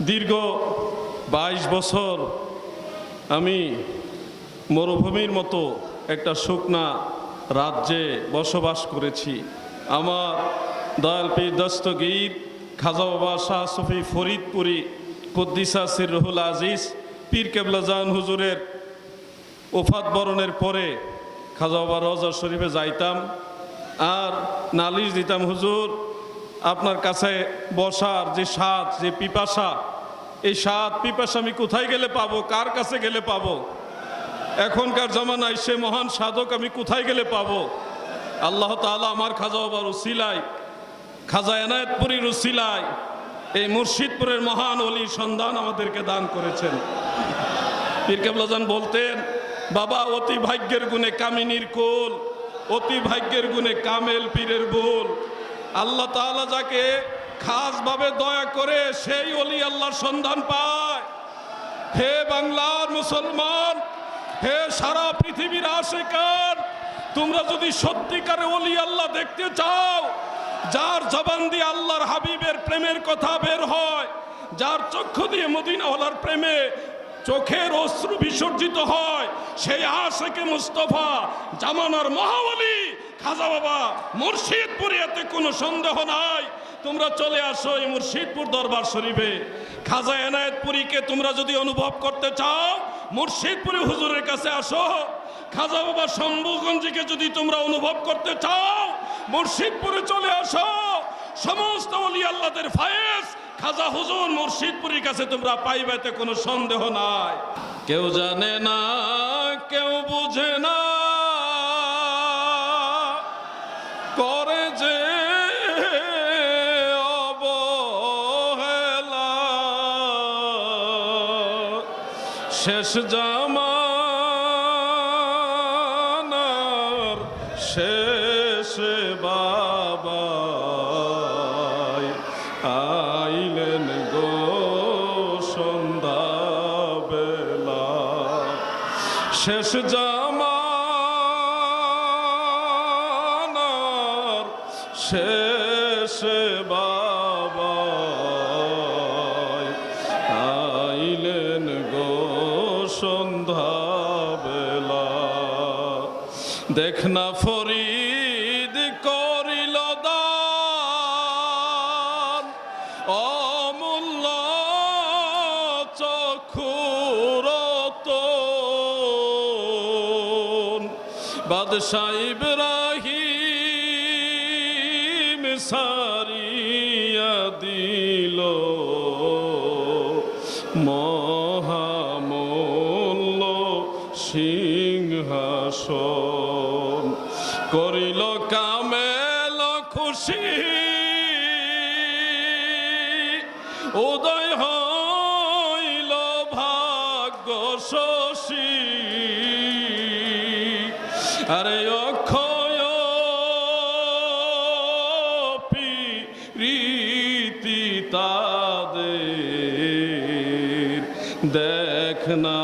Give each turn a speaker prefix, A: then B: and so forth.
A: দীর্ঘ 22 বছর আমি মরুভূমির মতো একটা শুকনা রাজ্যে বসবাস করেছি। আমার দয়াল পীর দস্তগীর খাজা বাবা শাহ সুফি ফরিদপুরি কুদ্দিসা সিররুহুল আজিজ পীর কেবলা জান হুজুরের ওফাত বরণের পরে খাজা বাবা রওজা শরীফে যাইতাম আর নালিশ দিতাম, হুজুর আপনার কাছে বসার যে স্বাদ, যে পিপাসা, এই স্বাদ পিপাসা আমি কোথায় গেলে পাবো, কার কাছে গেলে পাবো? এখনকার জামানায় সে মহান সাধক আমি কোথায় গেলে পাবো? আল্লাহ তাআলা আমার খাজা বাবার উসিলায়, খাজা এনায়েতপুরীর উসিলায় এই মুর্শিদপুরের মহান ওলির সন্ধান আমাদেরকে দান করেছেন। পীর কেবলা জান বলতেন, বাবা অতি ভাগ্যের গুণে কামিনীর কোল, অতি ভাগ্যের গুণে কামেল পীরের বোল। আল্লাহ তাআলা যাকে খাসভাবে দয়া করে সেই ওলি আল্লাহর সন্ধান পায়। হে বাংলার মুসলমান, হে সারা পৃথিবীর আশিকান, তোমরা যদি সত্যিকারে ওলি আল্লাহ দেখতে চাও, যার জবান দিয়ে আল্লাহর হাবিবের প্রেমের কথা বের হয়, যার চক্ষু দিয়ে মদিনাওয়ালার প্রেমে চোখের অশ্রু বিসর্জিত হয়, সেই আশিকে মুস্তাফা জামানার মহাওলি খাজা বাবা মুর্শিদপুরে, এতে কোনো সন্দেহ নাই। তোমরা চলে আসো এই মুর্শিদপুর দরবার শরীফে। খাজা এনায়েতপুরীকে তোমরা যদি অনুভব করতে চাও, মুর্শিদপুরে হুজুরের কাছে আসো। খাজা বাবা শম্ভুগঞ্জকে যদি তোমরা অনুভব করতে চাও, মুর্শিদপুরে চলে আসো। সমস্ত ওলি আল্লাহদের ফায়েজ খাজা হুজুর মুর্শিদপুরের কাছে তোমরা পাইবে, এতে কোনো সন্দেহ নাই। কেউ জানে না, কেউ বুঝে না, করে যে অবহেলা, শেষ জামানার শেষে বাবা আইলেন গো সন্ধ্যা বেলা, শেষ জামানার শেষে বাবা আইলেন গো সন্ধ্যা বেলা। দেখনা ফরিদ করিল দান, অমূল্য চক্ষুরতন, বাদশাহ ইব্রাহিম সারিয়া দিল মহামূল্য সিংহাসন, করিল কামেল খুশি, উদয় হইল ভাগ্য শশী, আরে অক্ষয় প্রীতি তাদের, দেখ না